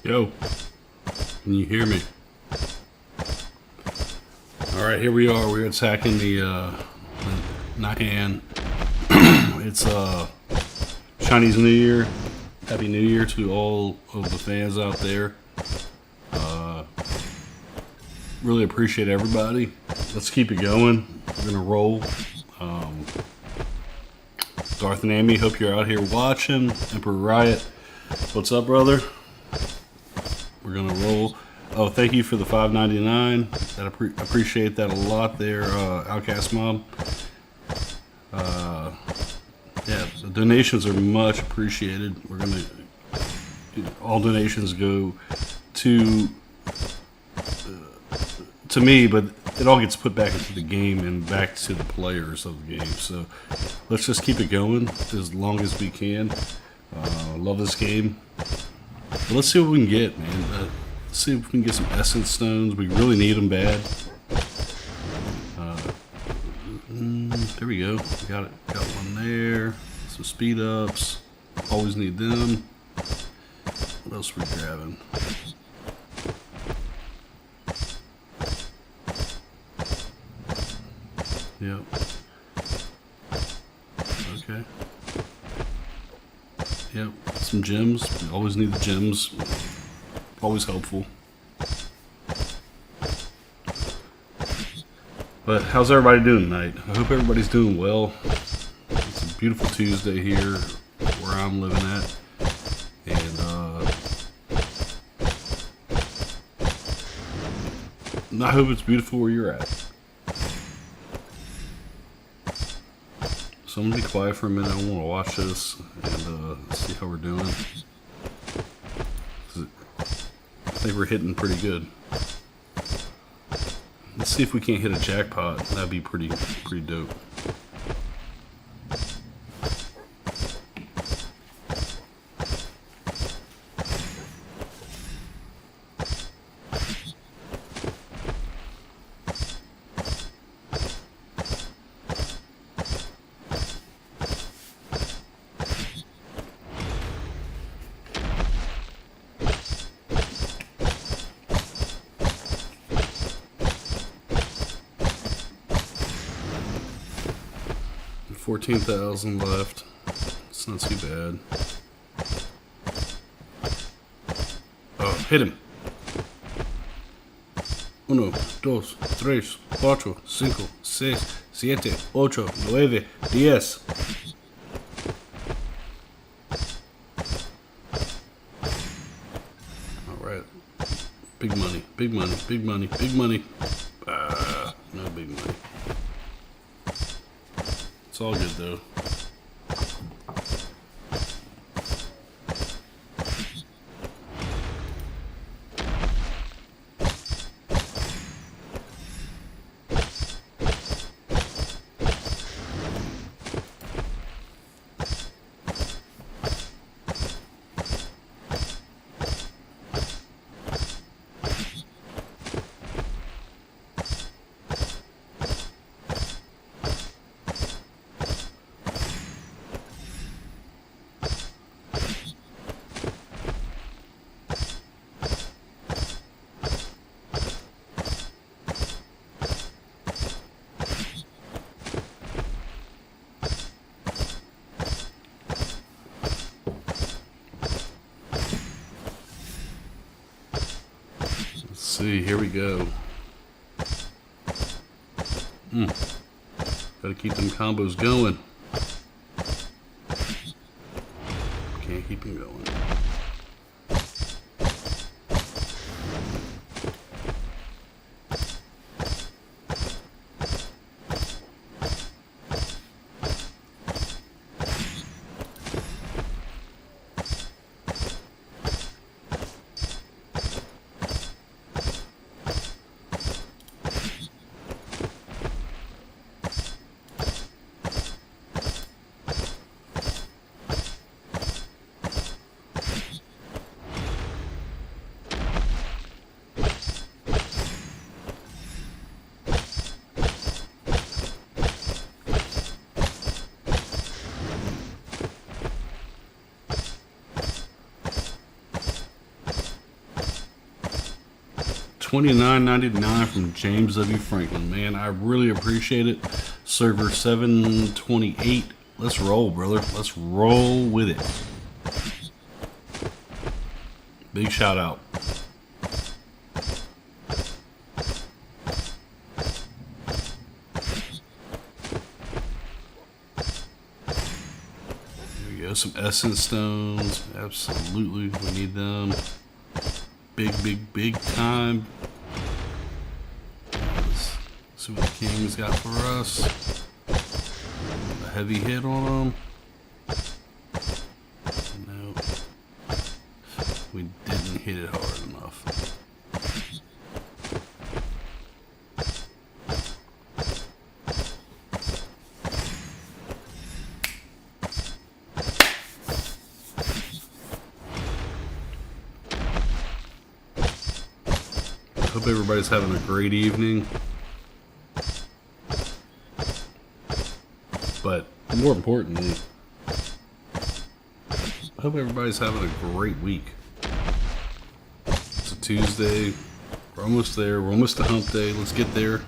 Yo, can you hear me? Alright, here we are. We're attacking the Nian. It's Chinese New Year. Happy New Year to all of the fans out there. Really appreciate everybody. Let's keep it going. We're gonna roll. Darth and Amy, hope you're out here watching. Emperor Riot, what's up, brother? We're gonna roll. Oh, thank you for the $5.99. That appreciate that a lot there, Outcast Mob. Yeah, the donations are much appreciated. We're gonna all donations go to me, but it all gets put back into the game and back to the players of the game. So let's just keep it going as long as we can. Love this game. But let's see what we can get, man. Let's see if we can get some essence stones. We really need them bad. There we go. We got it. Got one there. Some speed ups. Always need them. What else are we grabbing? Yep. Okay. Yep. Some gems. We always need the gems. Always helpful. But how's everybody doing tonight? I hope everybody's doing well. It's a beautiful Tuesday here where I'm living at. And I hope it's beautiful where you're at. So I'm gonna be quiet for a minute. I want to watch this and see how we're doing. I think we're hitting pretty good. Let's see if we can't hit a jackpot. That'd be pretty dope. $14,000 left. It's not too bad. Oh, hit him. 1, 2, 3, 4, 5, 6, 7, 8, 9, 10. Alright. Big money, big money, big money, big money. No big money. It's all good though. See, here we go. Gotta keep them combos going. Can't keep them going. $29.99 from James W. Franklin. Man, I really appreciate it. Server 728. Let's roll, brother. Let's roll with it. Big shout out. Here we go. Some essence stones. Absolutely. We need them. Big time. Let's see what the King's got for us. A heavy hit on them. No. We didn't hit it hard enough. Hope everybody's having a great evening. But more importantly, I hope everybody's having a great week. It's a Tuesday. We're almost there. We're almost to hump day. Let's get there.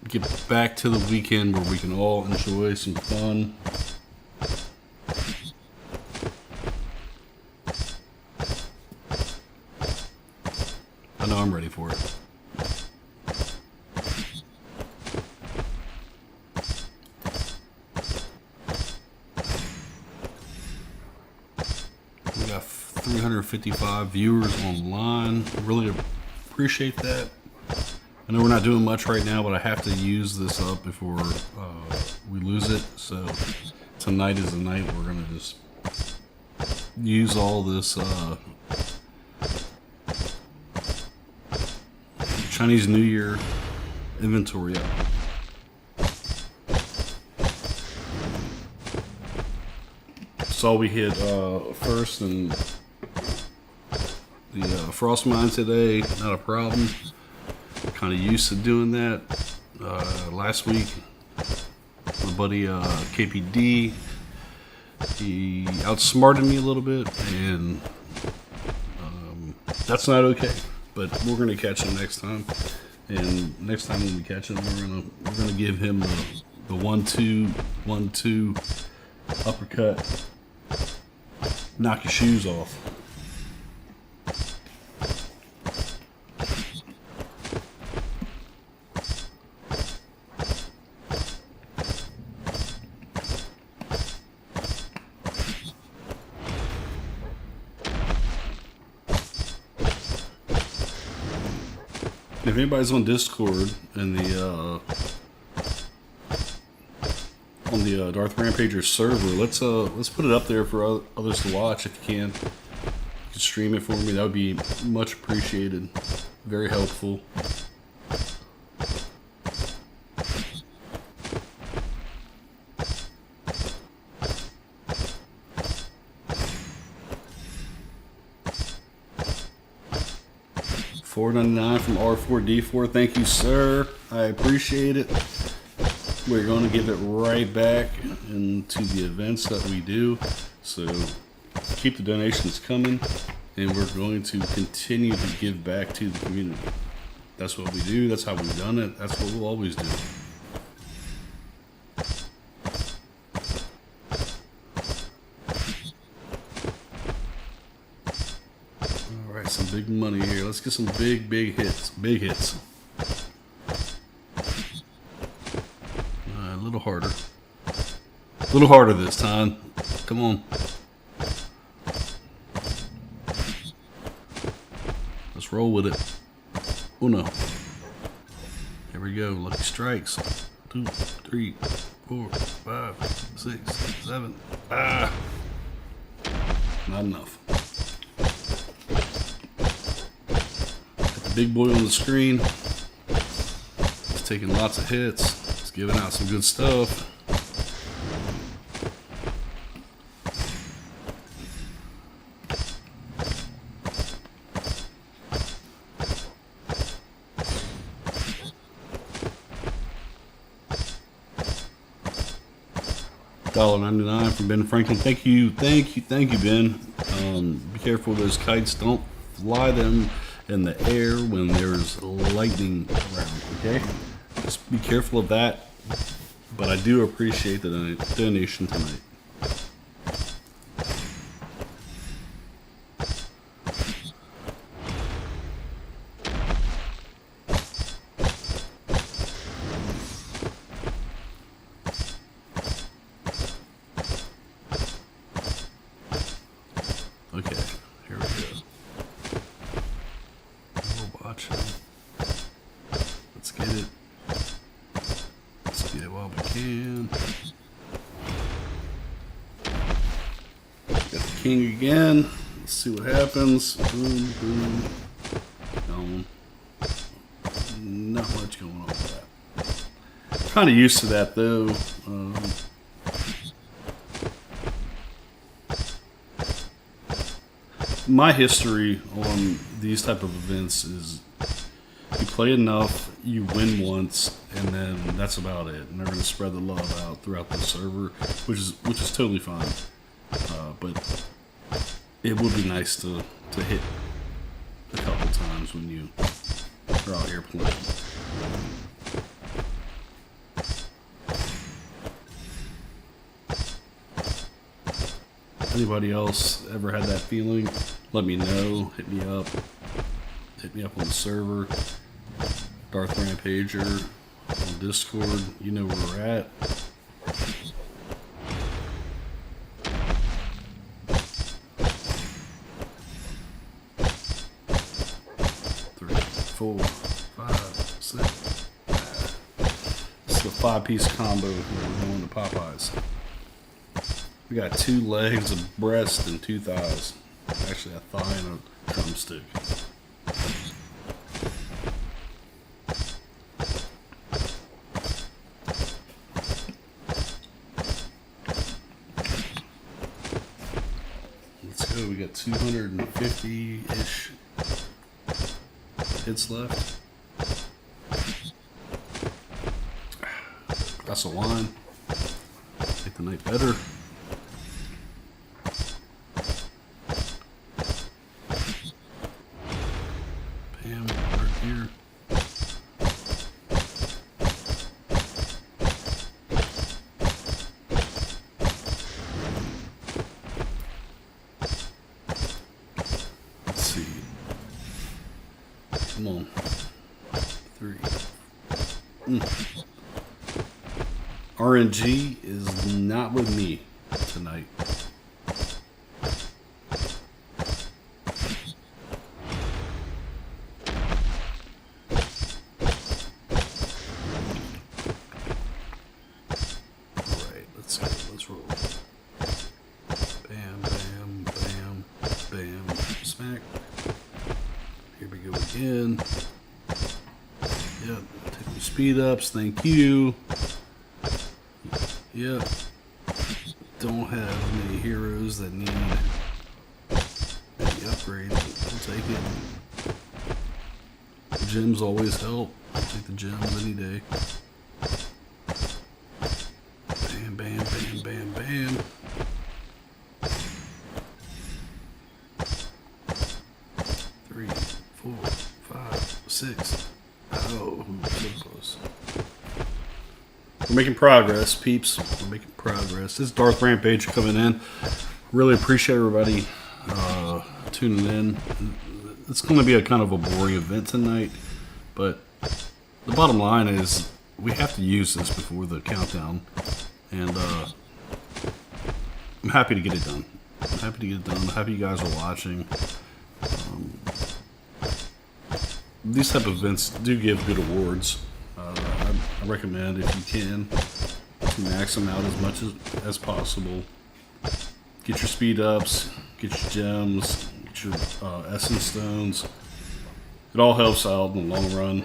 Get back to the weekend where we can all enjoy some fun. I know I'm ready for it. We got 355 viewers online. Really appreciate that. I know we're not doing much right now, but I have to use this up before we lose it. So tonight is the night we're gonna just use all this Chinese New Year inventory up. Saw we hit first and the frost mine today. Not a problem. Kind of used to doing that. Last week, my buddy KPD, he outsmarted me a little bit, and that's not okay. But we're gonna catch him next time, and next time when we catch him, we're gonna give him the 1-2 uppercut, knock your shoes off. If anybody's on Discord and on the Darth RampageR server, let's put it up there for others to watch if you can. You can stream it for me. That would be much appreciated. Very helpful. $4.99 from R4D4. Thank you, sir. I appreciate it. We're going to give it right back into the events that we do. So keep the donations coming, and we're going to continue to give back to the community. That's what we do. That's how we've done it. That's what we'll always do. Some big money here. Let's get some big hits. Big hits. A little harder. A little harder this time. Come on. Let's roll with it. Uno. Here we go. Lucky strikes. 2, 3, 4, 5, 6, 7. Ah. Not enough. Big boy on the screen. It's taking lots of hits. It's giving out some good stuff. $1.99 from Ben Franklin. Thank you, Ben. Be careful with those kites. Don't fly them in the air when there's lightning around, okay? Just be careful of that. But I do appreciate the donation tonight. Okay, here we go. We're watching. Let's get it. Let's get it while we can. Got the king again. Let's see what happens. Boom, boom. Gone. Not much going on with that. Kind of used to that though. My history on these type of events is you play enough, you win once, and then that's about it. And they're going to spread the love out throughout the server, which is totally fine. But it would be nice to hit a couple times when you are out here playing. Anybody else ever had that feeling? Let me know. Hit me up. Hit me up on the server. Darth RampageR on Discord. You know where we're at. Three, four, five, six. It's the 5-piece combo. We're going to Popeyes. We got 2 legs, a breast, and 2 thighs. Actually, a thigh and a drumstick. Let's go. We got 250-ish hits left. Glass of wine. Make the night better. Here. Let's see. Come on. 3. RNG is not with me tonight. Let's roll. Bam, bam, bam, bam, smack. Here we go again. Yep, take the speed ups, thank you. Yep. Don't have many heroes that need any upgrades, but I'll take it. The gems always help. I'll take the gems any day. Bam, bam, bam, bam, bam. Three, 4, 5, 6. Oh, so close. We're making progress, peeps. We're making progress. This is Darth Rampage coming in. Really appreciate everybody tuning in. It's going to be a kind of a boring event tonight, but the bottom line is we have to use this before the countdown. And I'm happy to get it done. I'm happy to get it done. I'm happy you guys are watching. These type of events do give good awards. I recommend, if you can, to max them out as much as possible. Get your speed ups, get your gems, get your essence stones. It all helps out in the long run.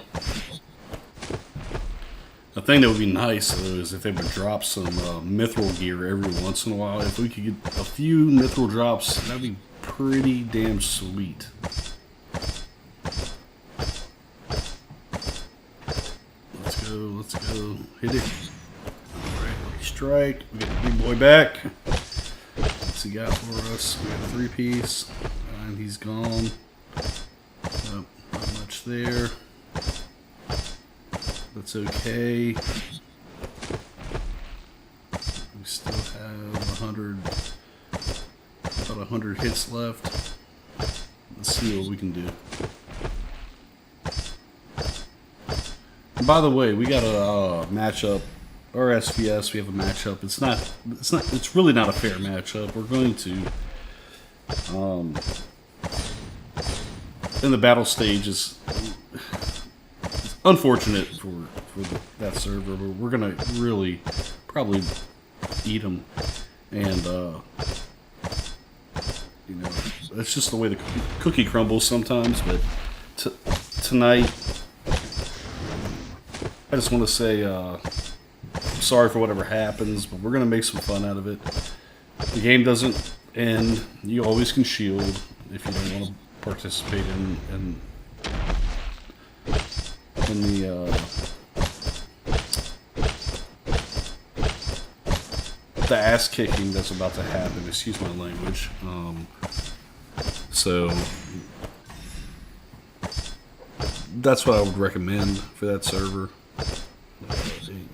The thing that would be nice, though, is if they would drop some mithril gear every once in a while. If we could get a few mithril drops, that'd be pretty damn sweet. Let's go. Hit it. Alright, lucky strike. We got the big boy back. What's he got for us? We got a 3-piece. And he's gone. damage there. That's okay. We still have 100, about 100 hits left. Let's see what we can do. And by the way, we got a matchup. Our SVS, we have a matchup. It's really not a fair matchup. We're going to, in the battle stage is unfortunate for that server, but we're gonna really probably eat them, and you know, that's just the way the cookie crumbles sometimes. But tonight, I just want to say sorry for whatever happens, but we're gonna make some fun out of it. The game doesn't end. You always can shield if you don't want to participate in the ass kicking that's about to happen. Excuse my language. So that's what I would recommend for that server.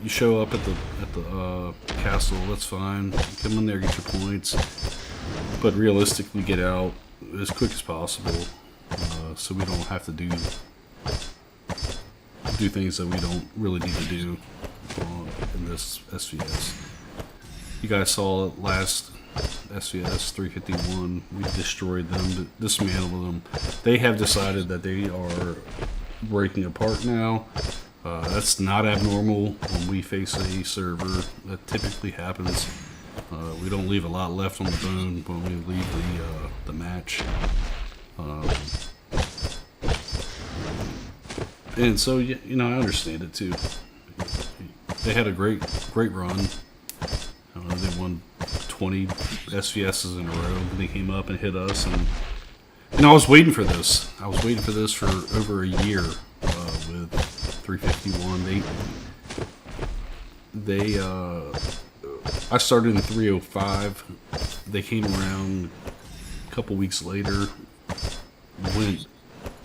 You show up at the castle, that's fine. Come in there, get your points, but realistically get out as quick as possible, so we don't have to do things that we don't really need to do in this SVS. You guys saw it last SVS 351. We destroyed them, dismantled them. They have decided that they are breaking apart now. That's not abnormal when we face a server. That typically happens. We don't leave a lot left on the bone when we leave the match. And so, you know, I understand it too. They had a great run. They won 20 SVSs in a row, and they came up and hit us. And I was waiting for this. I was waiting for this for over a year with 351. I started in 305. They came around a couple weeks later, went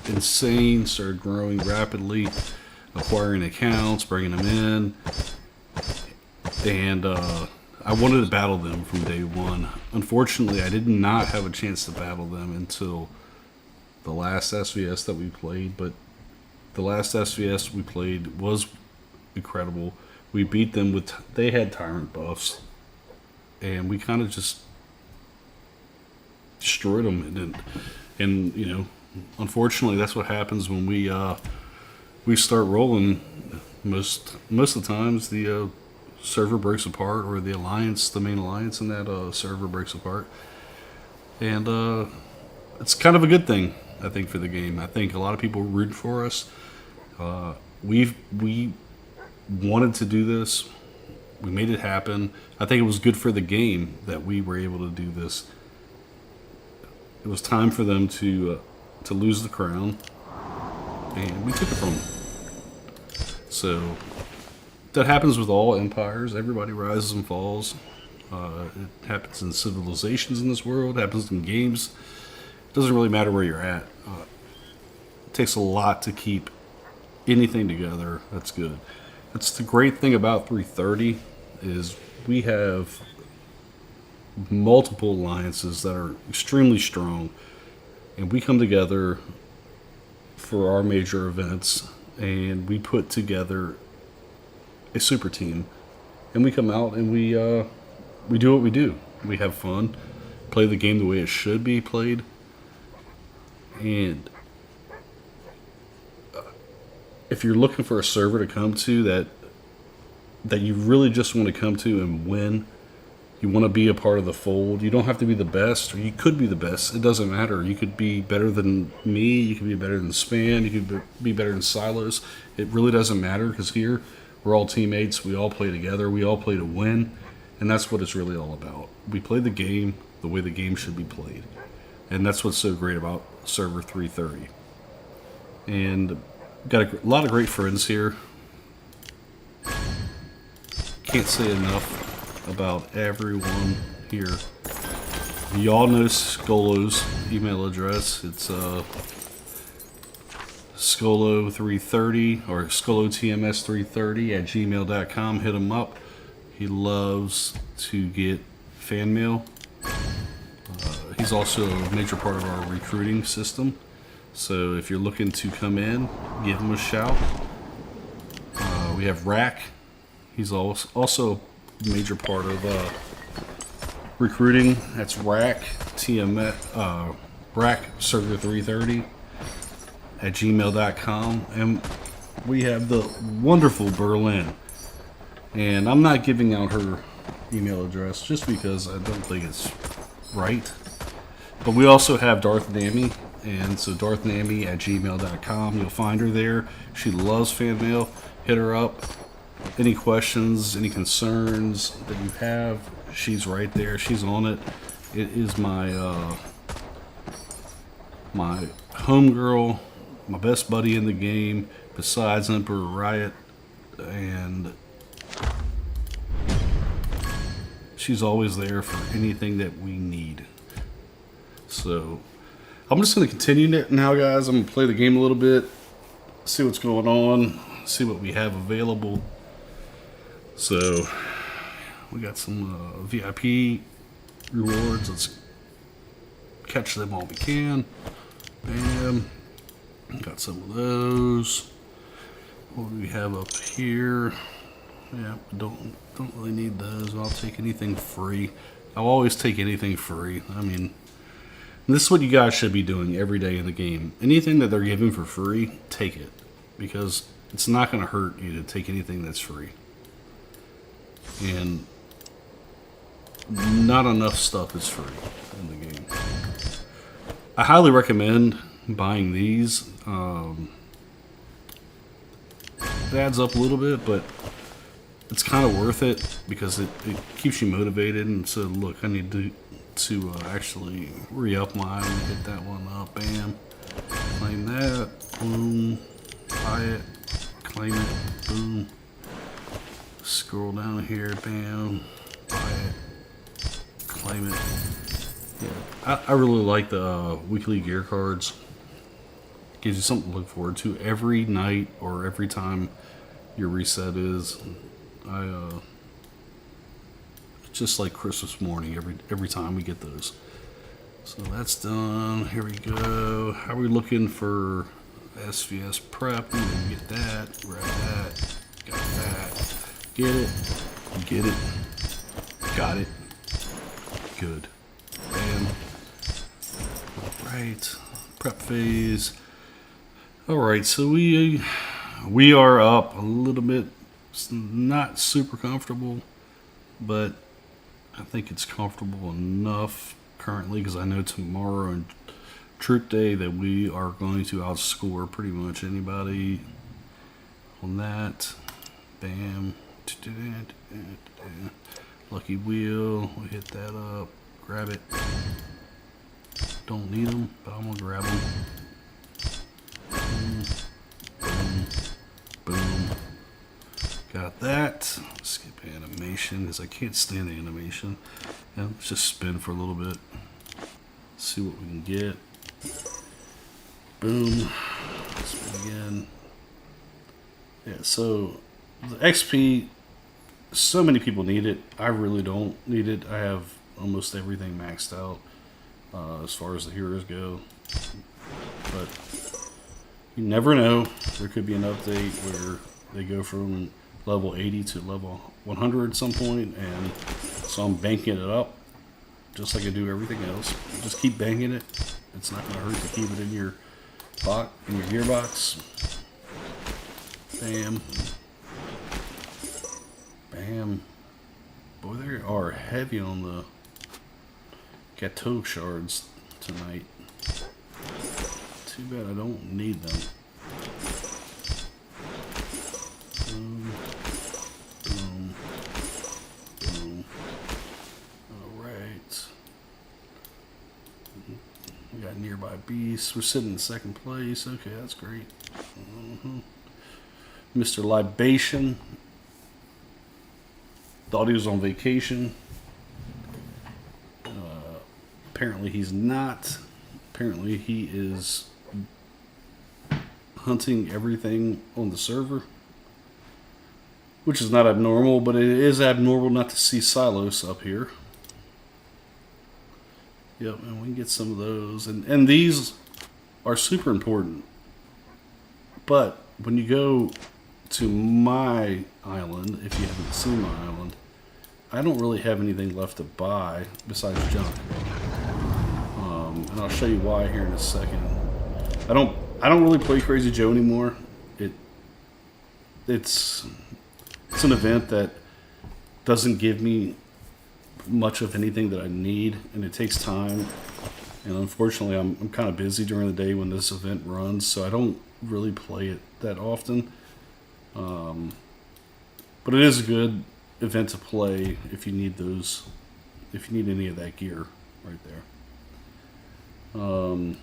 insane, started growing rapidly, acquiring accounts, bringing them in, and I wanted to battle them from day one. Unfortunately, I did not have a chance to battle them until the last SVS that we played, but the last SVS we played was incredible. We beat them with, they had tyrant buffs, and we kind of just destroyed them. And you know, unfortunately, that's what happens when we start rolling. Most of the times, the server breaks apart, or the alliance, the main alliance in that server breaks apart, and it's kind of a good thing, I think, for the game. I think a lot of people root for us. We wanted to do this. We made it happen. I think it was good for the game that we were able to do this. It was time for them to lose the crown, and we took it from them. So that happens with all empires. Everybody rises and falls. It happens in civilizations in this world. It happens in games. It doesn't really matter where you're at. It takes a lot to keep anything together that's good. That's the great thing about 330 is we have multiple alliances that are extremely strong, and we come together for our major events, and we put together a super team, and we come out and we do what we do. We have fun, play the game the way it should be played, and if you're looking for a server to come to that you really just want to come to and win, you want to be a part of the fold. You don't have to be the best, or you could be the best. It doesn't matter. You could be better than me. You could be better than Span. You could be better than Silos. It really doesn't matter, because here we're all teammates. We all play together. We all play to win, and that's what it's really all about. We play the game the way the game should be played, and that's what's so great about Server 330. And got a lot of great friends here. Can't say enough about everyone here. You all know Skolo's email address. It's Scolo330 or ScoloTMS330 @gmail.com. Hit him up. He loves to get fan mail. He's also a major part of our recruiting system. So if you're looking to come in, give him a shout. We have Rack. He's also a major part of recruiting. That's Rack TMS Rack Circuit 330 @gmail.com. And we have the wonderful Berlin. And I'm not giving out her email address just because I don't think it's right. But we also have Darth Nami. And so darthnami @gmail.com. You'll find her there. She loves fan mail. Hit her up. Any questions, any concerns that you have, she's right there. She's on it. It is my my homegirl, my best buddy in the game, besides Emperor Riot, and she's always there for anything that we need. So I'm just going to continue it now, guys. I'm going to play the game a little bit, see what's going on, see what we have available. So we got some VIP rewards. Let's catch them all we can. Bam. Got some of those. What do we have up here? Yeah, don't really need those. I'll take anything free. I'll always take anything free. I mean, this is what you guys should be doing every day in the game. Anything that they're giving for free, take it. Because it's not going to hurt you to take anything that's free. And not enough stuff is free in the game. I highly recommend buying these. It adds up a little bit, but it's kind of worth it because it keeps you motivated. And so, look, I need to actually re-up mine. Hit that one up. Bam. Claim that. Boom. Buy it. Claim it. Boom. Scroll down here. Bam. Buy it. Claim it. Yeah, I really like the weekly gear cards. Gives you something to look forward to every night or every time your reset is. Just like Christmas morning every time we get those. So that's done. Here we go. How are we looking for SVS prep? We can get that. Grab that. Got that. Get it. Get it. Got it. Good. Bam. Alright. Prep phase. Alright, so we are up a little bit. It's not super comfortable, but I think it's comfortable enough currently because I know tomorrow and Troop Day that we are going to outscore pretty much anybody on that. Bam. Lucky wheel. We hit that up. Grab it. Don't need them, but I'm going to grab them. Boom. Boom. Boom. Got that. Skip animation because I can't stand the animation. Yeah, let's just spin for a little bit. See what we can get. Boom. Spin again. Yeah, so the XP, so many people need it. I really don't need it. I have almost everything maxed out as far as the heroes go. But you never know. There could be an update where they go from level 80 to level 100 at some point, and so I'm banking it up just like I do everything else. Just keep banking it. It's not going to hurt to keep it in your gearbox. Bam. Bam. Boy, they are heavy on the Gateau shards tonight. Too bad I don't need them. Boom. Boom. Boom. Alright. We got nearby beasts. We're sitting in second place. Okay, that's great. Mr. Libation. Thought he was on vacation. Apparently he's not. Apparently he is hunting everything on the server, which is not abnormal, but it is abnormal not to see Silos up here. Yep, and we can get some of those. And these are super important. But when you go to my island, if you haven't seen my island, I don't really have anything left to buy besides junk. And I'll show you why here in a second. I don't really play Crazy Joe anymore. It's an event that doesn't give me much of anything that I need, and it takes time. And unfortunately, I'm kind of busy during the day when this event runs, so I don't really play it that often. But it is a good event to play if you need any of that gear right there. Bam,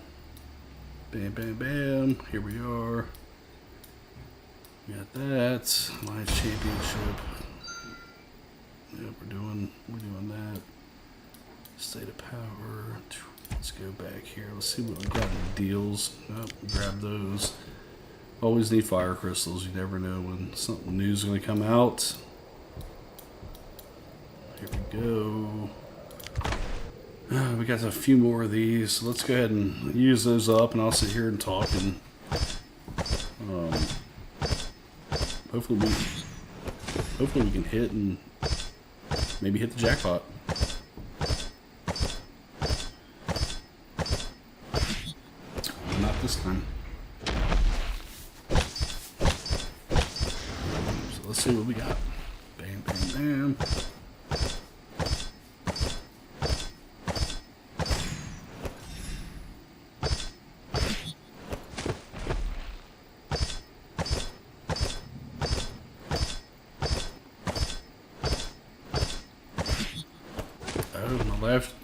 bam, bam. Here we are. We got that. Alliance Championship. Yeah, we're doing that. State of Power. Let's go back here. Let's see what we got in deals. Oh, grab those. Always need fire crystals. You never know when something new is going to come out. Here we go. We got a few more of these. So let's go ahead and use those up, and I'll sit here and talk. And hopefully we can hit and maybe hit the jackpot. Not this time. So let's see what we got. Bam, bam, bam.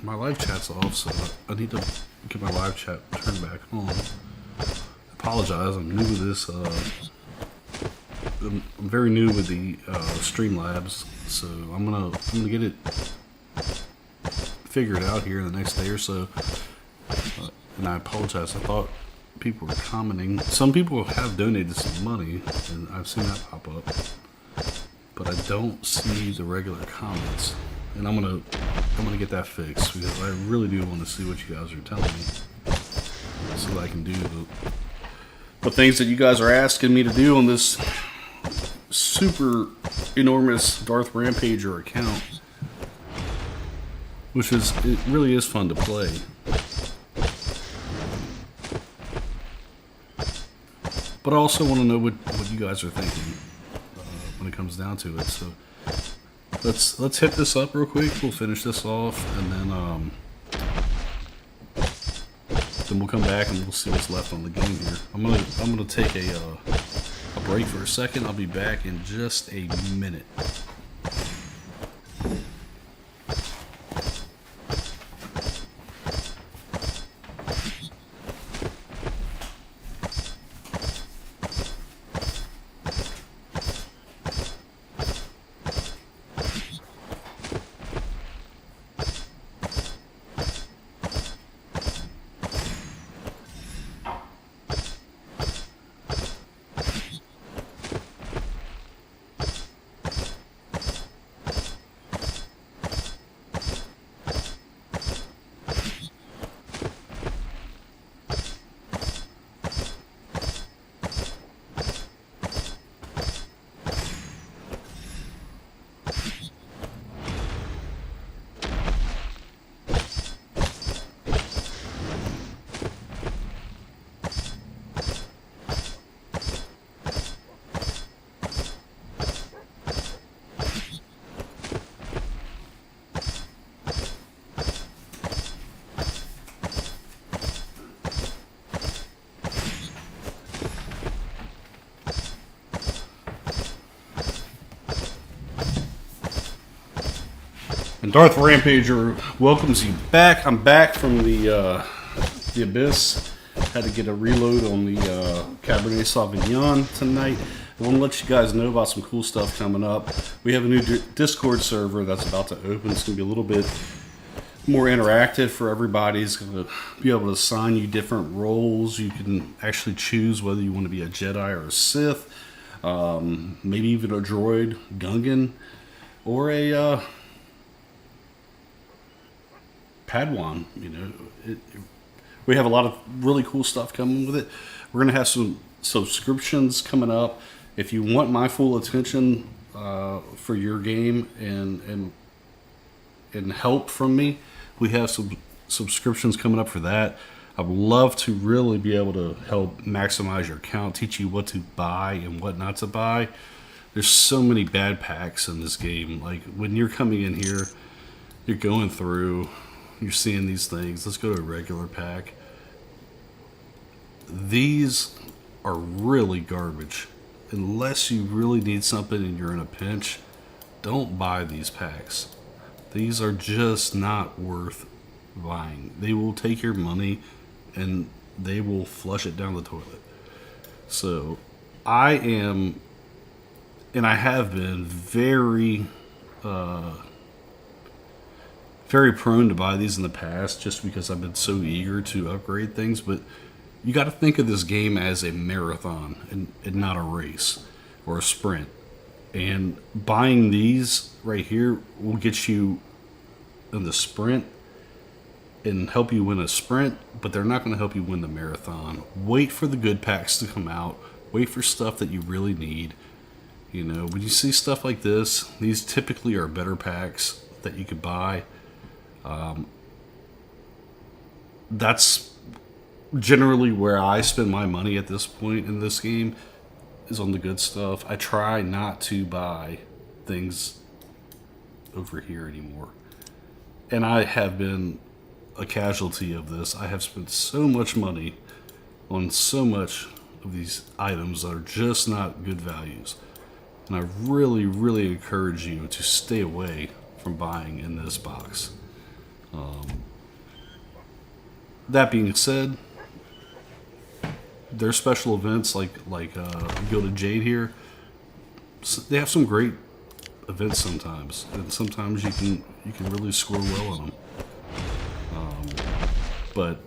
My live chat's off, so I need to get my live chat turned back on. I apologize, I'm new with this. I'm very new with the Streamlabs, so I'm gonna get it figured out here in the next day or so. And I apologize. I thought people were commenting. Some people have donated some money, and I've seen that pop up, but I don't see the regular comments. And I'm gonna get that fixed because I really do want to see what you guys are telling me, so that I can do the things that you guys are asking me to do on this super enormous Darth RampageR account, it really is fun to play. But I also want to know what you guys are thinking when it comes down to it. So let's hit this up real quick. We'll finish this off, and then we'll come back and we'll see what's left on the game here. I'm gonna take a break for a second. I'll be back in just a minute. And Darth RampageR welcomes you back. I'm back from the Abyss. Had to get a reload on the Cabernet Sauvignon tonight. I want to let you guys know about some cool stuff coming up. We have a new Discord server that's about to open. It's going to be a little bit more interactive for everybody. It's going to be able to assign you different roles. You can actually choose whether you want to be a Jedi or a Sith, maybe even a droid, Gungan, or a Padawan. We have a lot of really cool stuff coming with it. We're going to have some subscriptions coming up. If you want my full attention for your game and help from me, we have some subscriptions coming up for that. I would love to really be able to help maximize your account, teach you what to buy and what not to buy. There's so many bad packs in this game. Like when you're coming in here, you're going through, you're seeing these things. Let's go to a regular pack. These are really garbage. Unless you really need something and you're in a pinch, don't buy these packs. These are just not worth buying. They will take your money and they will flush it down the toilet. So I am, and I have been very prone to buy these in the past just because I've been so eager to upgrade things. But you got to think of this game as a marathon and not a race or a sprint. And buying these right here will get you in the sprint and help you win a sprint, but they're not going to help you win the marathon. Wait for the good packs to come out. Wait for stuff that you really need. When you see stuff like this, these typically are better packs that you could buy. That's generally where I spend my money at this point in this game, is on the good stuff. I try not to buy things over here anymore. And I have been a casualty of this. I have spent so much money on so much of these items that are just not good values. And I really, really encourage you to stay away from buying in this box. That being said, there's special events like Gilded Jade here. They have some great events sometimes, and sometimes you can really score well on them. But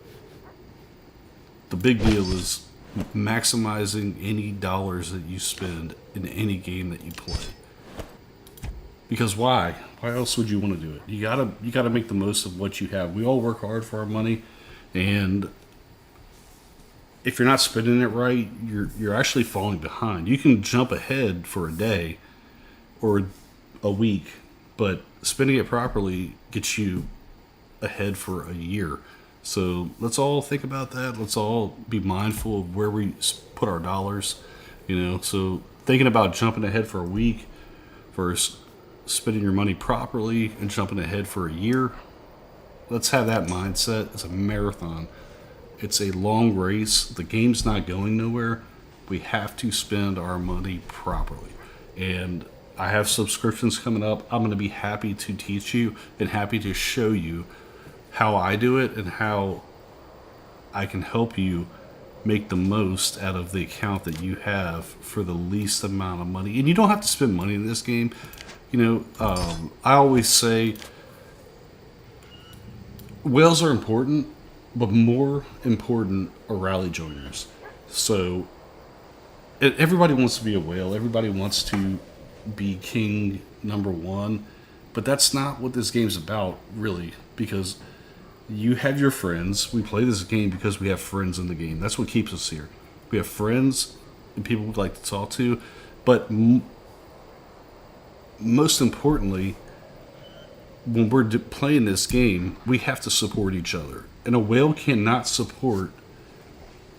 the big deal is maximizing any dollars that you spend in any game that you play. Because why? Why else would you want to do it? You gotta make the most of what you have. We all work hard for our money, and if you're not spending it right, you're actually falling behind. You can jump ahead for a day or a week, but spending it properly gets you ahead for a year. So let's all think about that. Let's all be mindful of where we put our dollars. So thinking about jumping ahead for a week versus spending your money properly and jumping ahead for a year. Let's have that mindset. It's a marathon. It's a long race. The game's not going nowhere. We have to spend our money properly. And I have subscriptions coming up. I'm going to be happy to teach you and happy to show you how I do it and how I can help you make the most out of the account that you have for the least amount of money. And you don't have to spend money in this game. I always say whales are important, but more important are rally joiners. So everybody wants to be a whale. Everybody wants to be king number one. But that's not what this game's about, really, because you have your friends. We play this game because we have friends in the game. That's what keeps us here. We have friends and people we like to talk to. But most importantly, when we're playing this game, we have to support each other. And a whale cannot support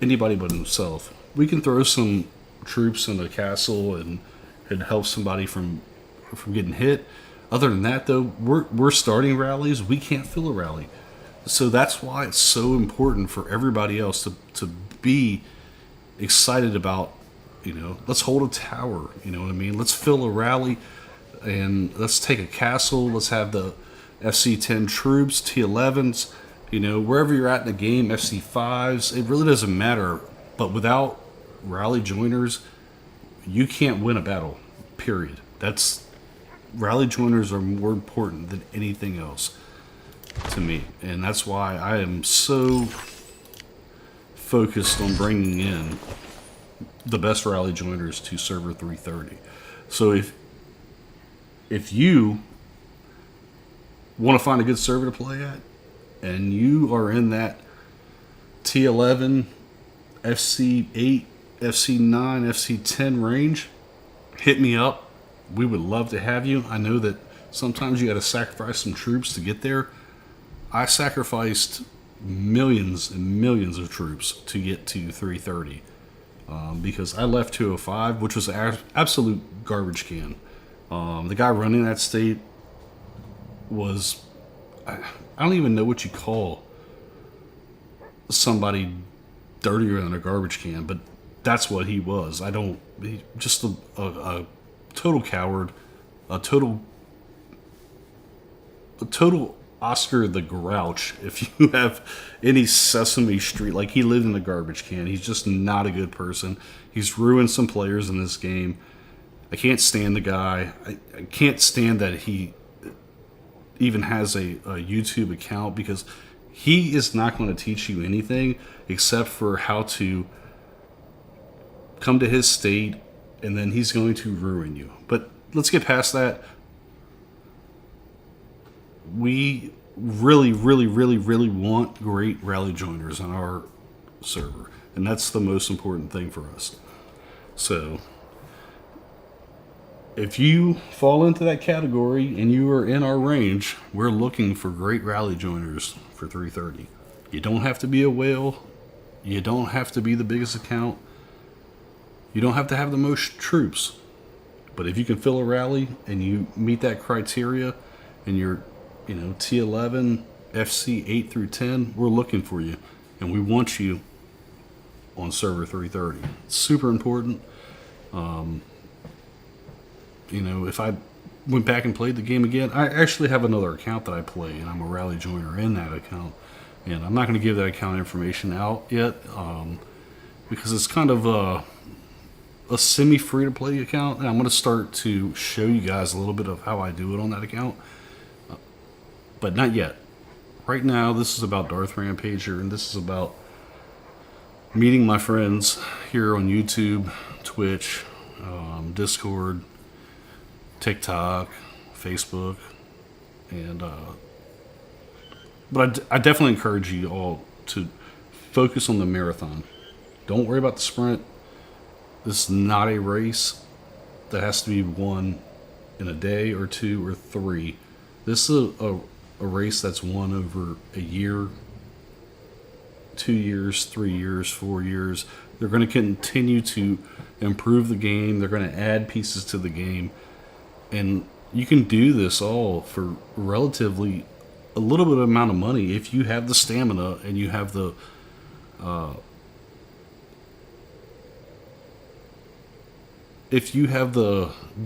anybody but himself. We can throw some troops in a castle and help somebody from getting hit. Other than that, though, we're starting rallies. We can't fill a rally. So that's why it's so important for everybody else to be excited about, let's hold a tower, you know what I mean? Let's fill a rally and let's take a castle. Let's have the FC-10 troops, T-11s, wherever you're at in the game, FC-5s. It really doesn't matter. But without rally joiners, you can't win a battle, period. Rally joiners are more important than anything else. to me, and that's why I am so focused on bringing in the best rally joiners to server 330. So if you want to find a good server to play at, and you are in that T11, FC8, FC9, FC10 range, hit me up. We would love to have you. I know that sometimes you got to sacrifice some troops to get there. I sacrificed millions and millions of troops to get to 330 because I left 205, which was an absolute garbage can. The guy running that state was, I don't even know what you call somebody dirtier than a garbage can, but that's what he was. Just a total coward, a total Oscar the Grouch. If you have any Sesame Street, like, he lived in a garbage can. He's just not a good person. He's ruined some players in this game. I can't stand the guy. I can't stand that he even has a YouTube account, because he is not going to teach you anything except for how to come to his state, and then he's going to ruin you. But let's get past that. We really, really, really, really want great rally joiners on our server, and that's the most important thing for us. So if you fall into that category and you are in our range, we're looking for great rally joiners for 330. You don't have to be a whale. You don't have to be the biggest account. You don't have to have the most troops. But if you can fill a rally and you meet that criteria and you're, T11, FC 8 through 10, we're looking for you. And we want you on server 330. It's super important. If I went back and played the game again, I actually have another account that I play, and I'm a rally joiner in that account. And I'm not going to give that account information out yet, because it's kind of a semi-free-to-play account, and I'm going to start to show you guys a little bit of how I do it on that account. But not yet. Right now, this is about Darth RampageR, and this is about meeting my friends here on YouTube, Twitch, Discord, TikTok, Facebook, and but I definitely encourage you all to focus on the marathon. Don't worry about the sprint. This is not a race that has to be won in a day or two or three. This is a race that's won over a year, 2 years, 3 years, 4 years. They're going to continue to improve the game. They're going to add pieces to the game. And you can do this all for relatively a little bit of amount of money if you have the stamina and you have the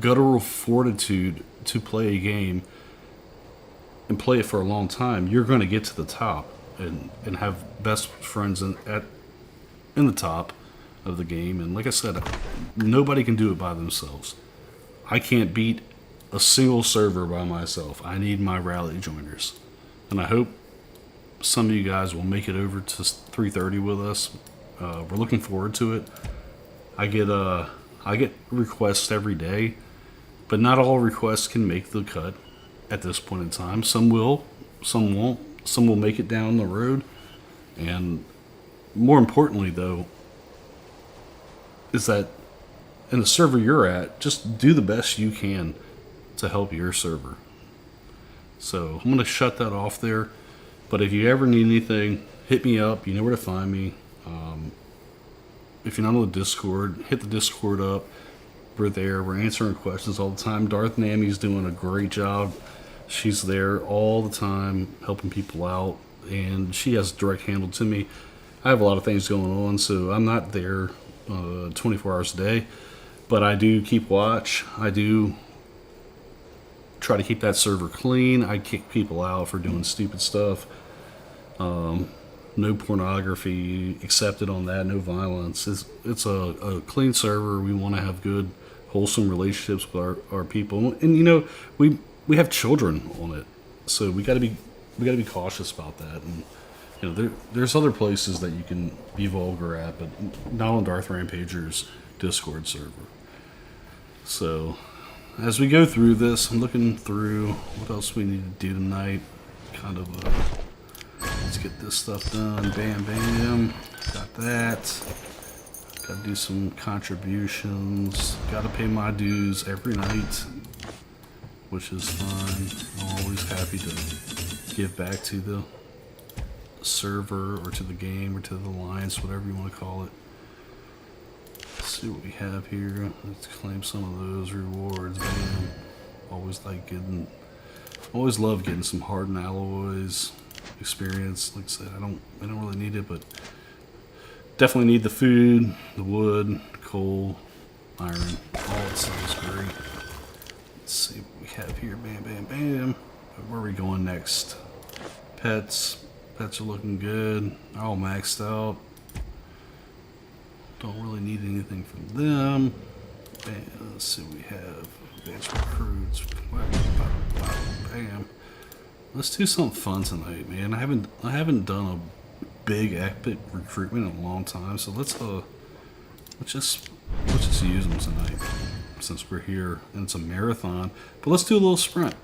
guttural fortitude to play a game and play it for a long time. You're going to get to the top and have best friends in the top of the game. And like I said, nobody can do it by themselves. I can't beat a single server by myself. I need my rally joiners. And I hope some of you guys will make it over to 330 with us. We're looking forward to it. I get requests every day, but not all requests can make the cut at this point in time. Some will, some won't. Some will make it down the road. And more importantly, though, is that in the server you're at, just do the best you can to help your server. So I'm going to shut that off there. But if you ever need anything, hit me up. You know where to find me. If you're not on the Discord, hit the Discord up. We're there. We're answering questions all the time. Darth Nami's doing a great job. She's there all the time helping people out. And she has direct handle to me. I have a lot of things going on, so I'm not there 24 hours a day. But I do keep watch. I do try to keep that server clean. I kick people out for doing stupid stuff. No pornography accepted on that. No violence. It's a clean server. We want to have good, wholesome relationships with our people. And we have children on it, so we got to be we got to be cautious about that. And there's other places that you can be vulgar at, but not on Darth RampageR's Discord server. So as we go through this, I'm looking through what else we need to do tonight. Kind of let's get this stuff done. Bam, bam. Got that. Got to do some contributions. Got to pay my dues every night, which is fine. I'm always happy to give back to the server or to the game or to the alliance, whatever you want to call it. Let's see what we have here. Let's claim some of those rewards. Bam. Always love getting some hardened alloys experience. Like I said, I don't really need it, but definitely need the food, the wood, coal, iron. All that sounds great. Let's see what we have here. Bam, bam, bam. Where are we going next? Pets. Pets are looking good. They're all maxed out. Don't really need anything from them. Bam. Let's see what we have. Advanced recruits. Bam. Let's do something fun tonight, man. I haven't done a big epic recruitment in a long time, so let's just use them tonight since we're here and it's a marathon. But let's do a little sprint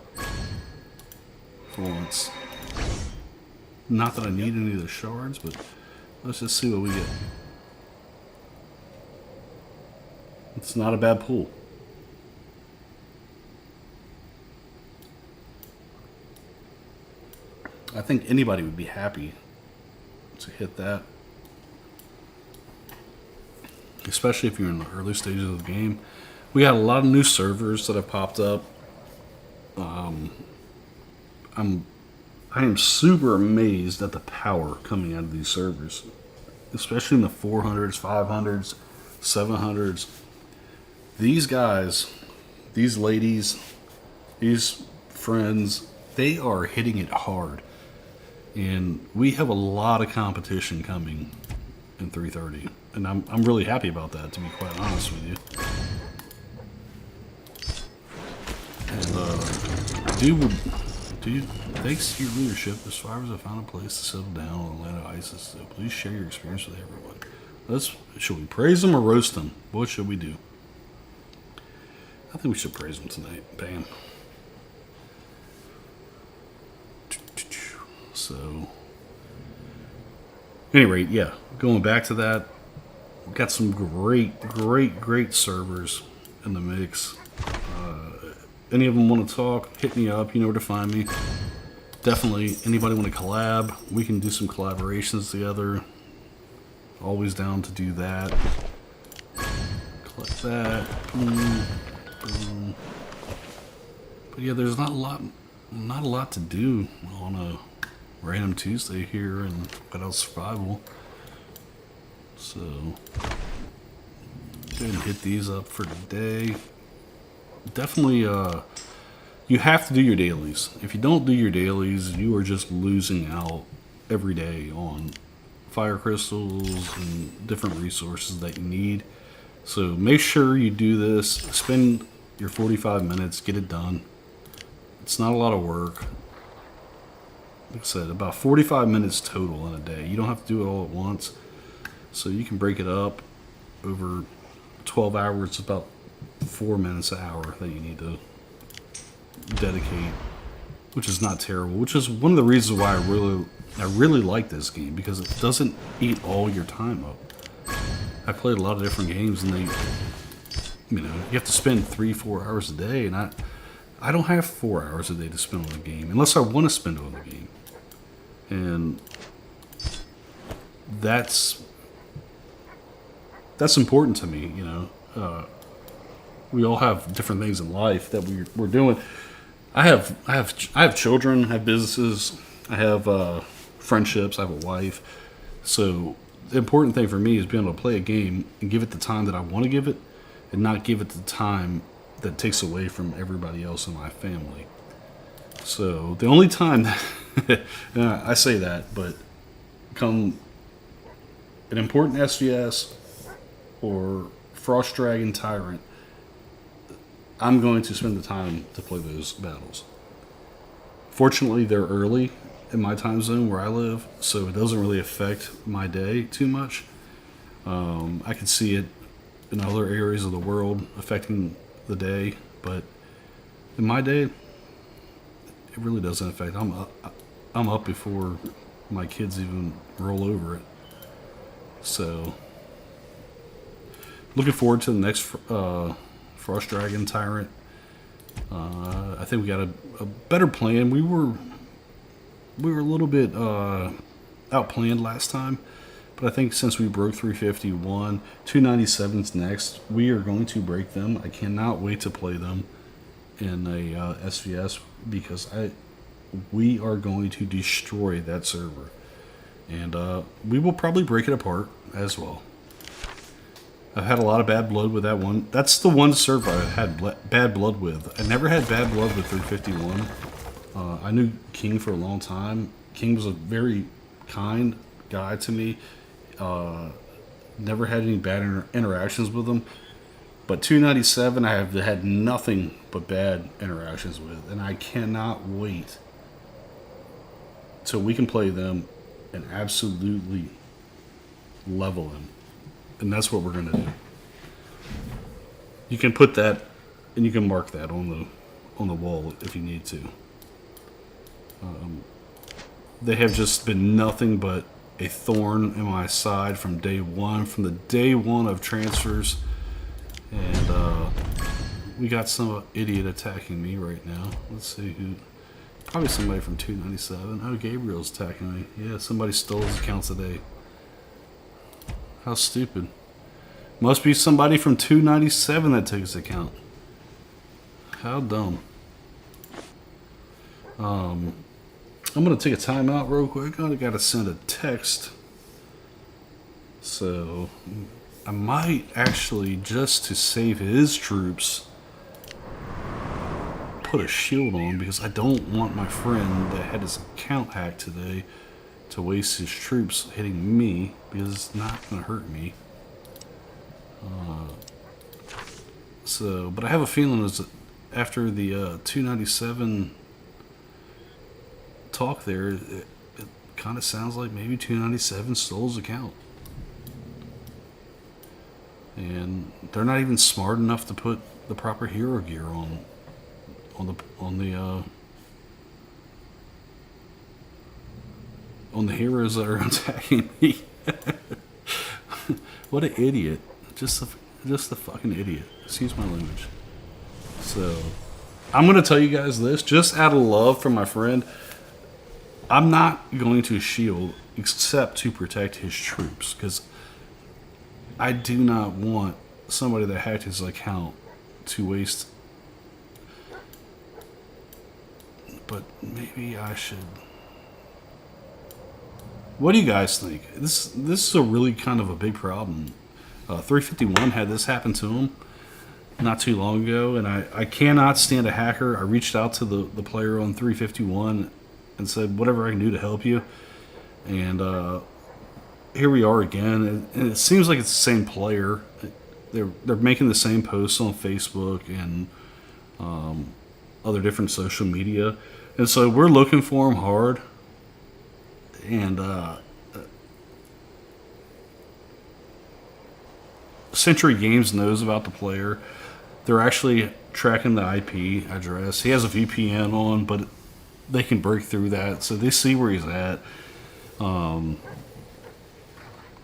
for once. Not that I need any of the shards, but let's just see what we get. It's not a bad pool. I think anybody would be happy to hit that. Especially if you're in the early stages of the game. We got a lot of new servers that have popped up. I am super amazed at the power coming out of these servers. Especially in the 400s, 500s, 700s. These guys, these ladies, these friends, they are hitting it hard. And we have a lot of competition coming in 330. And I'm really happy about that, to be quite honest with you. And, dude, thanks to your leadership, the survivors have found a place to settle down on Atlanta ISIS. So please share your experience with everyone. Should we praise them or roast them? What should we do? I think we should praise them tonight. Bam. So, at any rate, yeah, going back to that, we've got some great servers in the mix. Any of them want to talk, hit me up, you know where to find me. Definitely, anybody want to collab, we can do some collaborations together. Always down to do that. Collect that. Boom, boom. But yeah, there's not a lot to do on a random Tuesday here in Whiteout Survival. So, go ahead and hit these up for today. Definitely, you have to do your dailies. If you don't do your dailies, you are just losing out every day on fire crystals and different resources that you need. So make sure you do this. Spend your 45 minutes, get it done. It's not a lot of work. Like I said, about 45 minutes total in a day. You don't have to do it all at once. So you can break it up over 12 hours. It's about 4 minutes an hour that you need to dedicate, which is not terrible. Which is one of the reasons why I really like this game, because it doesn't eat all your time up. I played a lot of different games, and you have to spend 3-4 hours a day, and I don't have 4 hours a day to spend on a game unless I want to spend on the game, and that's important to me. We all have different things in life that we're doing. I have children, I have businesses, I have friendships, I have a wife. So the important thing for me is being able to play a game and give it the time that I want to give it, and not give it the time that takes away from everybody else in my family. So the only time that I say that, but come an important SGS or Frost Dragon Tyrant, I'm going to spend the time to play those battles. Fortunately, they're early in my time zone where I live, so it doesn't really affect my day too much. I can see it in other areas of the world affecting the day, but in my day, it really doesn't affect. I'm up before my kids even roll over it. So, looking forward to the next Frost Dragon Tyrant. I think we got a better plan. We were a little bit outplanned last time, but I think since we broke 351, 297's next. We are going to break them. I cannot wait to play them in a SVS because we are going to destroy that server, and we will probably break it apart as well. I've had a lot of bad blood with that one. That's the one server I've had bad blood with. I never had bad blood with 351. I knew King for a long time. King was a very kind guy to me. Never had any bad interactions with him. But 297 I have had nothing but bad interactions with. And I cannot wait till we can play them and absolutely level them. And that's what we're going to do. You can put that, and you can mark that on the wall if you need to. They have just been nothing but a thorn in my side from day one, from the day one of transfers. And we got some idiot attacking me right now. Let's see who. Probably somebody from 297. Oh, Gabriel's attacking me. Yeah, somebody stole his account today. How stupid. Must be somebody from 297 that took his account. How dumb. I'm going to take a timeout real quick. I got to send a text. So, I might actually, just to save his troops, put a shield on because I don't want my friend that had his account hacked today to waste his troops hitting me because it's not going to hurt me. But I have a feeling is after the 297 talk there, it kind of sounds like maybe 297 stole his account. And they're not even smart enough to put the proper hero gear on the heroes that are attacking me. What an idiot. Just a fucking idiot. Excuse my language. So, I'm going to tell you guys this, just out of love for my friend, I'm not going to shield except to protect his troops, because I do not want somebody that hacked his account to waste. But maybe I should. What do you guys think? This is a really kind of a big problem. 351 had this happen to him not too long ago, and I cannot stand a hacker. I reached out to the player on 351 and said whatever I can do to help you, and here we are again. And it seems like it's the same player. They're making the same posts on Facebook and other different social media, and so we're looking for him hard. And Century Games knows about the player. They're actually tracking the IP address. He has a VPN on, but they can break through that, so they see where he's at.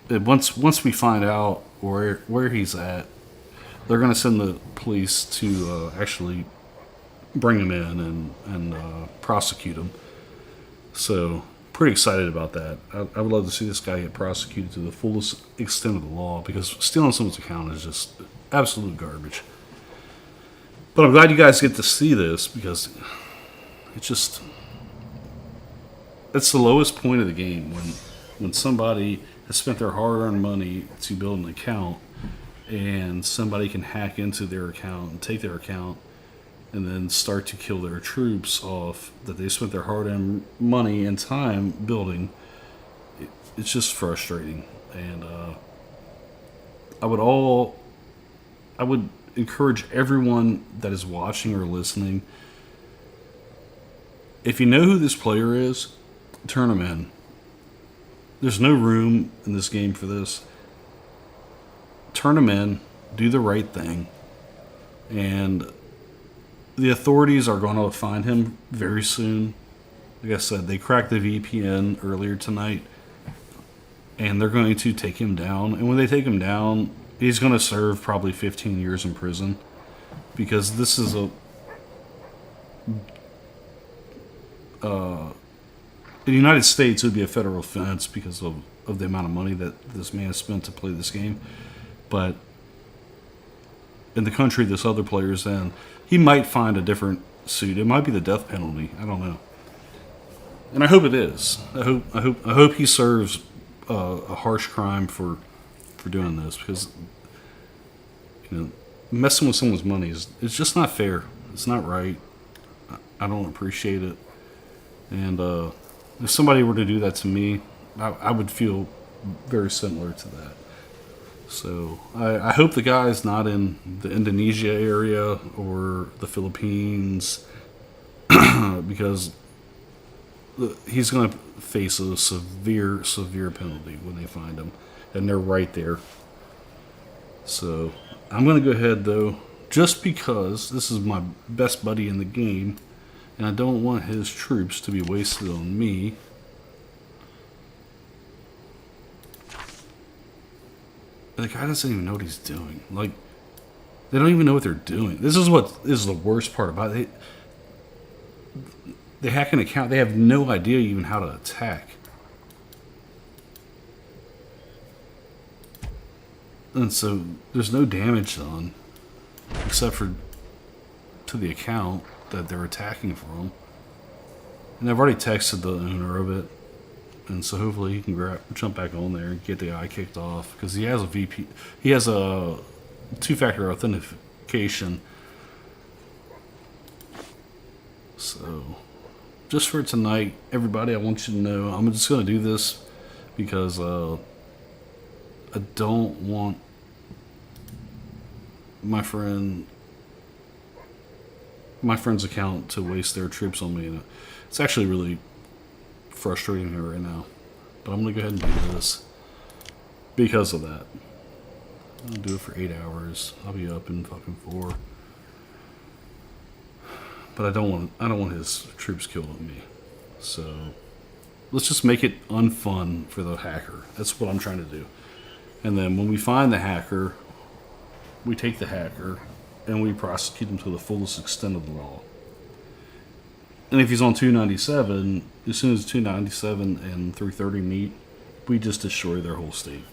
Once we find out where he's at, they're going to send the police to actually bring him in and prosecute him. So, pretty excited about that. I would love to see this guy get prosecuted to the fullest extent of the law, because stealing someone's account is just absolute garbage. But I'm glad you guys get to see this, because it's the lowest point of the game when somebody has spent their hard-earned money to build an account and somebody can hack into their account and take their account and then start to kill their troops off that they spent their hard-earned money and time building. It's just frustrating. And I would encourage everyone that is watching or listening, if you know who this player is, turn them in. There's no room in this game for this. Turn them in, do the right thing, and the authorities are going to find him very soon. Like I said, they cracked the VPN earlier tonight, and they're going to take him down. And when they take him down, he's going to serve probably 15 years in prison, because this is a in the United States, it would be a federal offense because of the amount of money that this man spent to play this game. But in the country this other player's in, he might find a different suit. It might be the death penalty. I don't know. And I hope it is. I hope he serves a harsh crime for doing this, because messing with someone's money it's just not fair. It's not right. I don't appreciate it. And if somebody were to do that to me, I would feel very similar to that. So I hope the guy is not in the Indonesia area or the Philippines, because he's going to face a severe, severe penalty when they find him. And they're right there. So I'm going to go ahead, though, just because this is my best buddy in the game, and I don't want his troops to be wasted on me. The guy doesn't even know what he's doing. Like, they don't even know what they're doing. This is what is the worst part about it. They hack an account. They have no idea even how to attack. And so there's no damage done, except for to the account that they're attacking from. And I've already texted the owner of it, and so hopefully he can jump back on there and get the guy kicked off, because he has a he has a two-factor authentication. So just for tonight, everybody, I want you to know I'm just going to do this because I don't want my friend's account to waste their troops on me. And it's actually really frustrating me right now. But I'm going to go ahead and do this because of that. I'll do it for 8 hours. I'll be up in fucking 4. But I don't want his troops killed on me. So let's just make it unfun for the hacker. That's what I'm trying to do. And then when we find the hacker, we take the hacker and we prosecute him to the fullest extent of the law. And if he's on 297, as soon as 297 and 330 meet, we just destroy their whole state.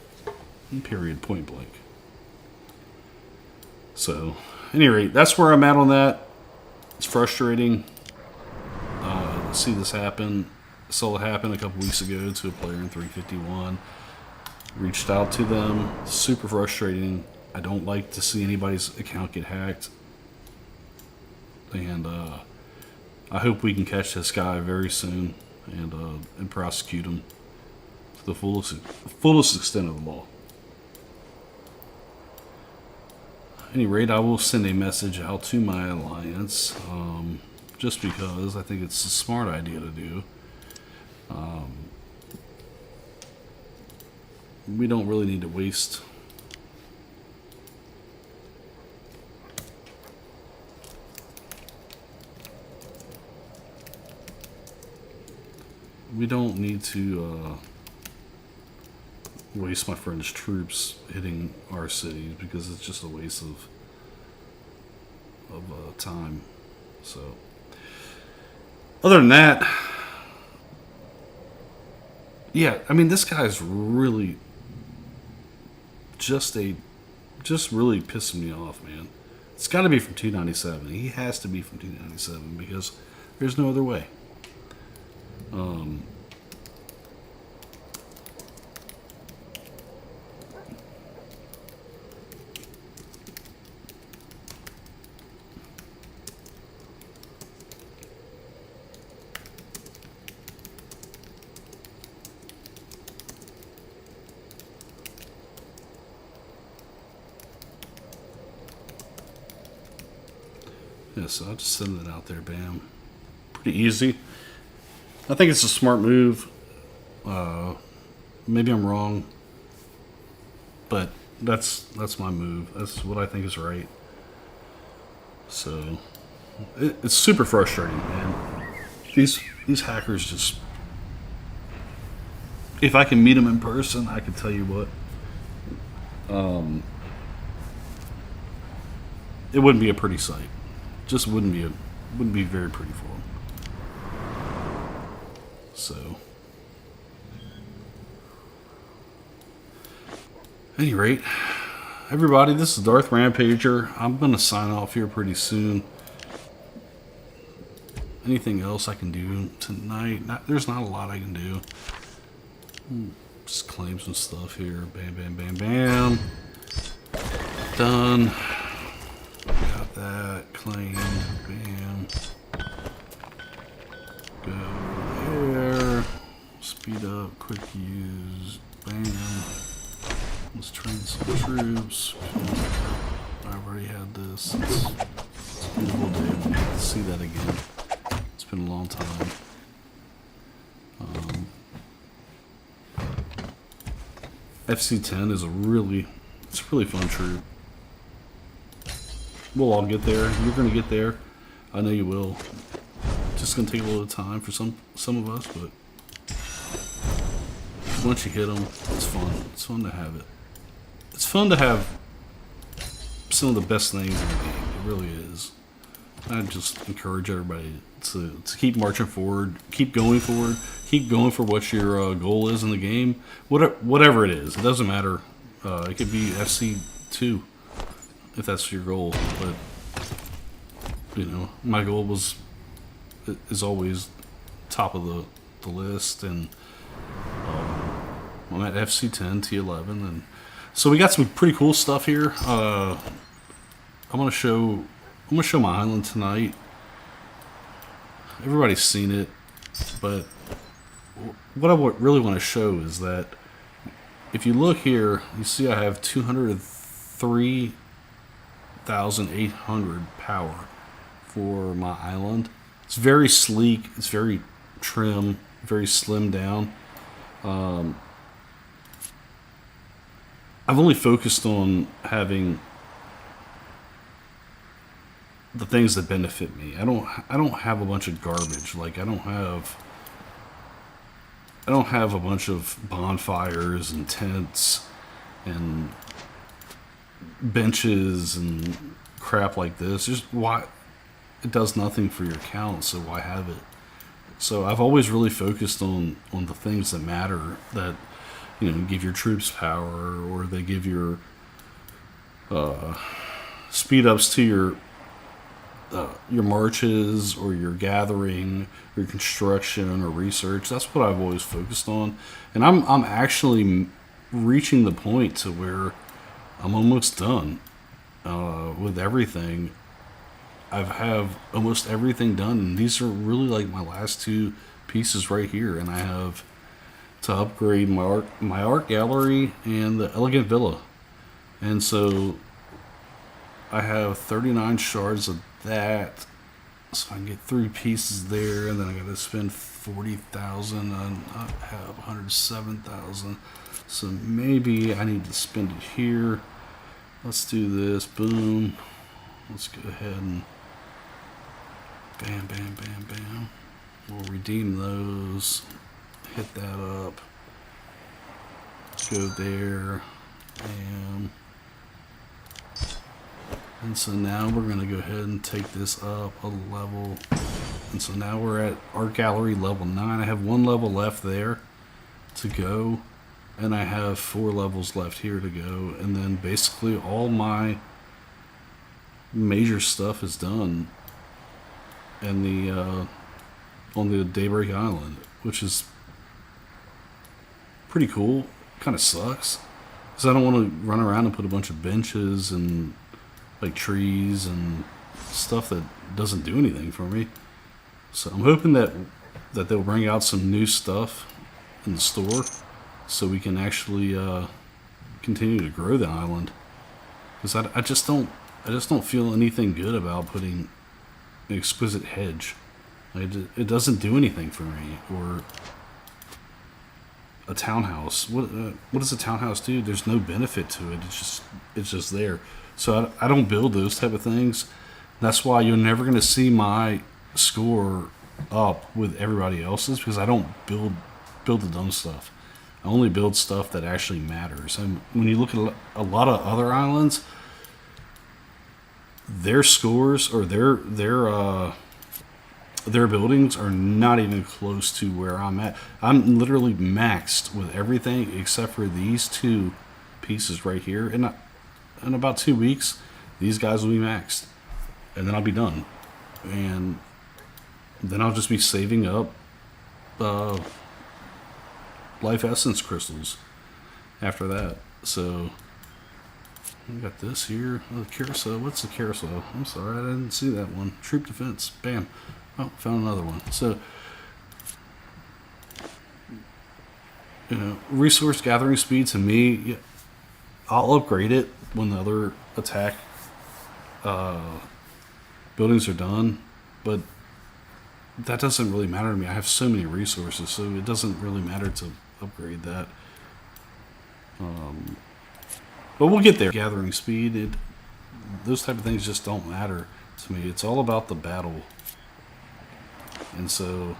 Period. Point blank. So, at any rate, that's where I'm at on that. It's frustrating to see this happen. I saw it happen a couple weeks ago to a player in 351. Reached out to them. Super frustrating. I don't like to see anybody's account get hacked. And I hope we can catch this guy very soon and prosecute him to the fullest extent of the law. At any rate, I will send a message out to my alliance, just because I think it's a smart idea to do. We don't really need to waste waste my friend's troops hitting our cities, because it's just a waste of time. So, other than that, yeah, I mean, this guy's really just really pissing me off, man. It's got to be from 297. He has to be from 297 because there's no other way. Yeah, so I'll just send it out there, bam. Pretty easy. I think it's a smart move. Maybe I'm wrong, but that's my move. That's what I think is right. So it's super frustrating, man. These hackers just. If I can meet them in person, I can tell you what. It wouldn't be a pretty sight. Just wouldn't be very pretty for them. So, at any rate, everybody, this is Darth RampageR. I'm gonna sign off here pretty soon. Anything else I can do tonight? There's not a lot I can do. Just claim some stuff here. Bam, bam, bam, bam. Done. Got that. Claim. Bam. Go there. Speed up. Quick use. Bam. Let's train some troops. I've already had this. It's a beautiful day. Let's see that again. It's been a long time. FC10 is it's a really fun troop. We'll all get there. You're gonna get there. I know you will. Just gonna take a little time for some of us, but once you hit them, it's fun. It's fun to have it. It's fun to have some of the best things in the game. It really is. I just encourage everybody to keep marching forward, keep going forward, keep going for what your goal is in the game. Whatever it is, it doesn't matter. It could be FC2 if that's your goal. But you know, my goal is always top of the list, and I'm at FC10, T11, and so we got some pretty cool stuff here. I'm gonna show my island tonight. Everybody's seen it, but what I really want to show is that if you look here, you see I have 203,800 power for my island. It's very sleek. It's very trim, very slimmed down. I've only focused on having the things that benefit me. I don't have a bunch of garbage. Like I don't have a bunch of bonfires and tents and benches and crap like this. Just why it does nothing for your account, so why have it? So I've always really focused on the things that matter, that give your troops power, or they give your speed ups to your marches, or your gathering, your construction, or research. That's what I've always focused on, and I'm actually reaching the point to where I'm almost done with everything. I have almost everything done, and these are really like my last two pieces right here, and I have to upgrade my art gallery and the elegant villa, and so I have 39 shards of that, so I can get 3 pieces there, and then I got to spend 40,000, and I have 107,000, so maybe I need to spend it here. Let's do this. Boom. Let's go ahead and bam, bam, bam, bam. We'll redeem those. Hit that up. Go there. Bam. And so now we're going to go ahead and take this up a level. And so now we're at art gallery level 9. I have 1 level left there to go. And I have 4 levels left here to go. And then basically all my major stuff is done. And on the Daybreak Island, which is pretty cool. Kind of sucks, because I don't want to run around and put a bunch of benches and like trees and stuff that doesn't do anything for me. So I'm hoping that they'll bring out some new stuff in the store, so we can actually continue to grow the island. Because I just don't feel anything good about putting an exquisite hedge It doesn't do anything for me. Or a townhouse. What does a townhouse do? There's no benefit to it. It's just there. So I don't build those type of things. That's why you're never going to see my score up with everybody else's, because I don't build the dumb stuff. I only build stuff that actually matters. And when you look at a lot of other islands, their scores or their buildings are not even close to where I'm at. I'm literally maxed with everything except for these two pieces right here. And in about 2 weeks, these guys will be maxed, and then I'll be done. And then I'll just be saving up life essence crystals after that. So we got this here. Oh, the carousel. What's the carousel? I'm sorry, I didn't see that one. Troop defense. Bam. Oh, found another one. So, resource gathering speed to me, I'll upgrade it when the other attack buildings are done, but that doesn't really matter to me. I have so many resources, so it doesn't really matter to upgrade that. But we'll get there. Gathering speed, those type of things just don't matter to me. It's all about the battle. And so,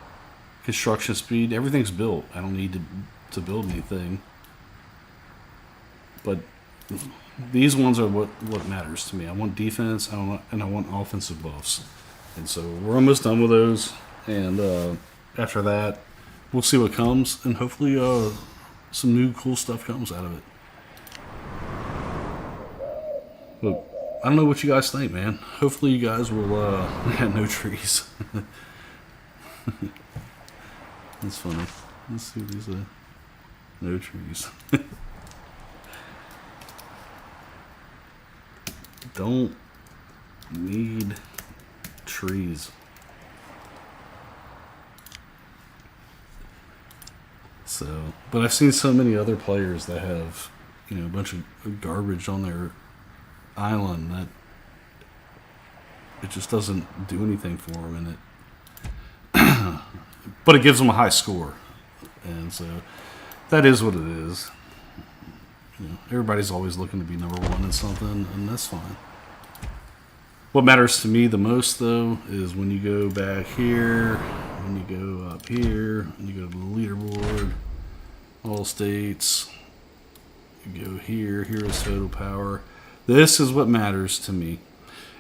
construction speed, everything's built. I don't need to build anything. But these ones are what matters to me. I want defense, and I want offensive buffs. And so we're almost done with those. And after that, we'll see what comes. And hopefully some new cool stuff comes out of it. But I don't know what you guys think, man. Hopefully you guys will... no trees. That's funny. Let's see what these are. No trees. Don't need trees. So, but I've seen so many other players that have, a bunch of garbage on their island that it just doesn't do anything for them, and but it gives them a high score, and so that is what it is. Everybody's always looking to be number one in something, and that's fine. What matters to me the most, though, is when you go back here, when you go up here, and you go to the leaderboard, all states, you go here, here's total power. This is what matters to me.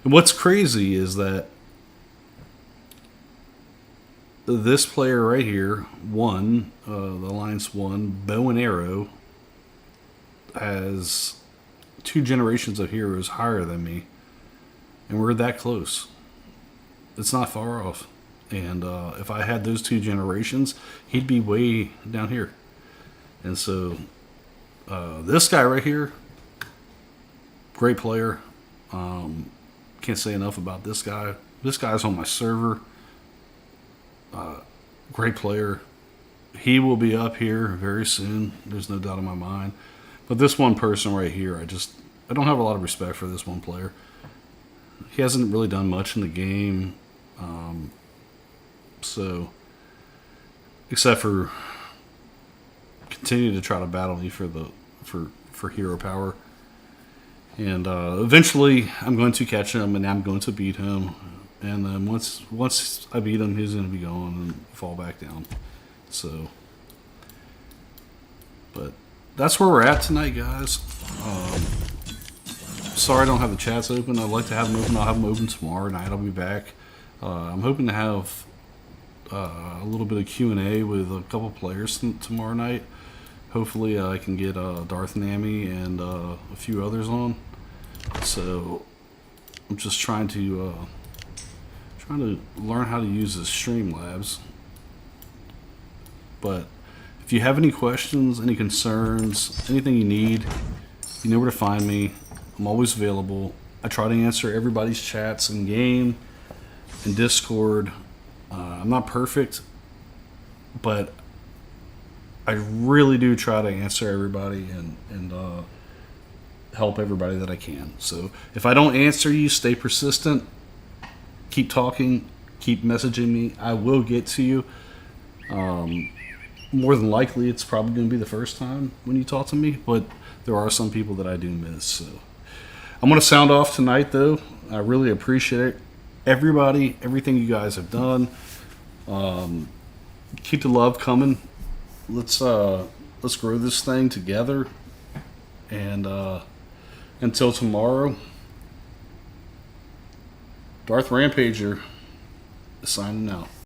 And what's crazy is that this player right here won, the Alliance won, bow and arrow, has 2 generations of heroes higher than me. And we're that close. It's not far off. And if I had those 2 generations, he'd be way down here. And so this guy right here, great player. Can't say enough about this guy. This guy's on my server. Great player. He will be up here very soon. There's no doubt in my mind. But this one person right here, I don't have a lot of respect for this one player. He hasn't really done much in the game. So, except for continue to try to battle me for hero power. And eventually, I'm going to catch him, and I'm going to beat him. And then once I beat him, he's going to be gone and fall back down. So, but that's where we're at tonight, guys. Sorry I don't have the chats open. I'd like to have them open. I'll have them open tomorrow night. I'll be back. I'm hoping to have a little bit of Q&A with a couple players tomorrow night. Hopefully I can get Darth Nami and a few others on. So I'm just trying to learn how to use this Streamlabs. But if you have any questions, any concerns, anything you need, you know where to find me. I'm always available. I try to answer everybody's chats in game and Discord. I'm not perfect, but I really do try to answer everybody and help everybody that I can. So if I don't answer you, stay persistent. Keep talking. keep messaging me. I will get to you. More than likely, it's probably going to be the first time when you talk to me, but there are some people that I do miss. So I'm going to sound off tonight, though. I really appreciate it. Everybody, everything you guys have done. Keep the love coming. Let's grow this thing together. And until tomorrow, Darth RampageR signing out.